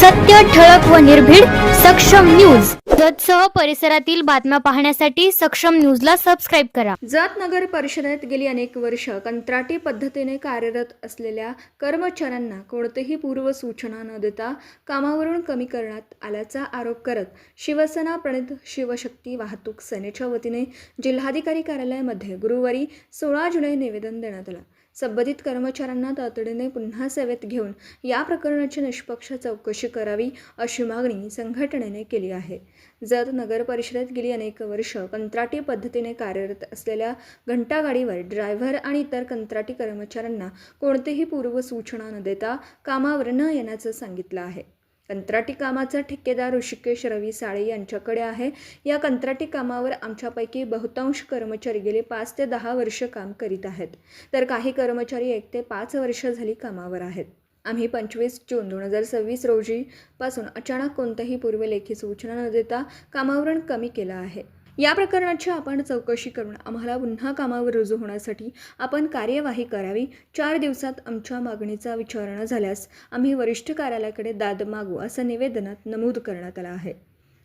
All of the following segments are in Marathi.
सत्य, ठळक व निर्भीड सक्षम न्यूज। जतसह परिसरातील बातम्या पाहण्यासाठी सक्षम न्यूजला सबस्क्राइब करा। जत नगर परिषदेत गेली अनेक वर्ष कंत्राटी पद्धतीने कार्यरत असलेल्या कर्मचाऱ्यांना कोणतीही पूर्व सूचना न देता कामावरून कमी करण्यात आल्याचा आरोप करत शिवसेना प्रणित शिवशक्ती वाहतूक सेनेच्या वतीने जिल्हाधिकारी कार्यालयामध्ये गुरुवारी 16 जुलै निवेदन देण्यात आलं। संबंधित कर्मचाऱ्यांना तातडीने पुन्हा सेवेत घेऊन या प्रकरणाची निष्पक्ष चौकशी करावी अशी मागणी संघटनेने केली आहे। जत नगर परिषदेत गेली अनेक वर्ष कंत्राटी पद्धतीने कार्यरत असलेल्या घंटागाडीवर ड्रायव्हर आणि इतर कंत्राटी कर्मचाऱ्यांना कोणतीही पूर्व सूचना न देता कामावर न येण्याचं सांगितलं आहे। कंत्राटी कामाचा ठेकेदार ऋषिकेश रवी साळे यांच्याकडे आहे। या कंत्राटी कामावर आमच्यापैकी बहुतांश कर्मचारी गेले 5 ते 10 वर्ष काम करीत आहेत, तर काही कर्मचारी 1 ते 5 वर्ष झाली कामावर आहेत। आम्ही 25 जून 2026 रोजी पासून अचानक कोणत्याही पूर्वलेखी सूचना न देता कामावरून कमी केलं आहे। या प्रकरणाची आपण चौकशी करून आम्हाला पुन्हा कामावर रुजू होण्यासाठी आपण कार्यवाही करावी। 4 दिवसात आमच्या मागणीचा विचार न झाल्यास आम्ही वरिष्ठ कार्यालयाकडे दाद मागू असं निवेदनात नमूद करण्यात आलं आहे।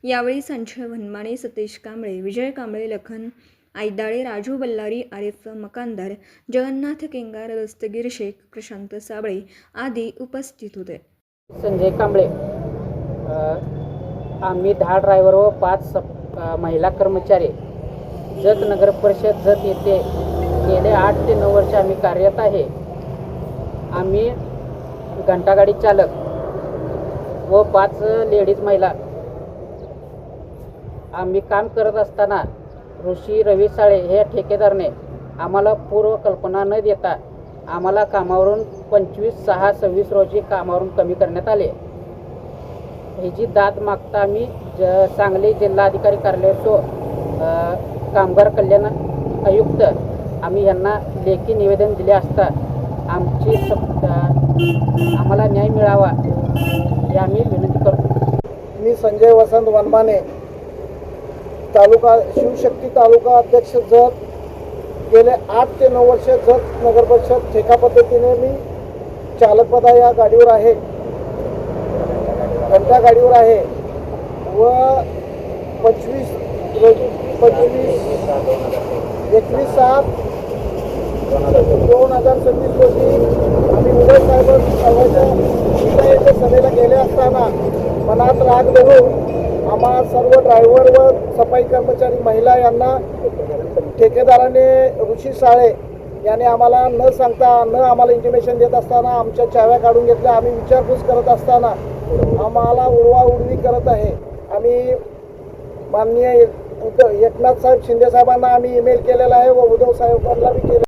यावेळी संजय वनमाने, सतीश कांबळे, विजय कांबळे, लखन आयदाळे, राजू बल्लारी, आरिफ मकानदार, जगन्नाथ केंगार, दस्तगीर शेख, प्रशांत साबळे आदी उपस्थित होते। संजय कांबळे, आम्ही 10 ड्रायव्हर व 5 महिला कर्मचारी जत नगर परिषद जत येथे गेले 8 ते 9 वर्ष आम्ही कार्यरत आहे। आम्ही घंटागाडी चालक व 5 लेडीज महिला आम्ही काम करत असताना ऋषी रवी साळे हे ठेकेदारने आम्हाला पूर्व कल्पना न देता आम्हाला कामावरून 25/6/26 रोजी कामावरून कमी करण्यात आले। ह्याची दाद मागता आम्ही सांगली जिल्हाधिकारी कार्यालय तो कामगार कल्याण आयुक्त आम्ही यांना लेखी निवेदन दिले असता आम्हाला न्याय मिळावा हे आम्ही विनंती करतो। मी संजय वसंत वनमाने, तालुका शिवशक्ती तालुका अध्यक्ष जत, गेले 8 ते 9 वर्ष जत नगर परिषद ठेका पद्धतीने मी चालकपदा या गाडीवर आहे, घंटा गाडीवर आहे व 21/7/2026 रोजी आम्ही उदय साहेबांच्या सभेला गेले असताना मनात राग धरून आम्हा सर्व ड्रायव्हर व सफाई कर्मचारी महिला यांना ठेकेदाराने ऋषी साळे याने आम्हाला न सांगता न आम्हाला इंटिमेशन देत असताना आमच्या चाव्या काढून घेतल्या। आम्ही विचारपूस करत असताना आम्हाला उडवाउडवी करत आहे। आम्ही माननीय एकनाथ साहेब शिंदे साहेबांना आम्ही ईमेल केलेला आहे व उद्धव साहेबांना बी केलं।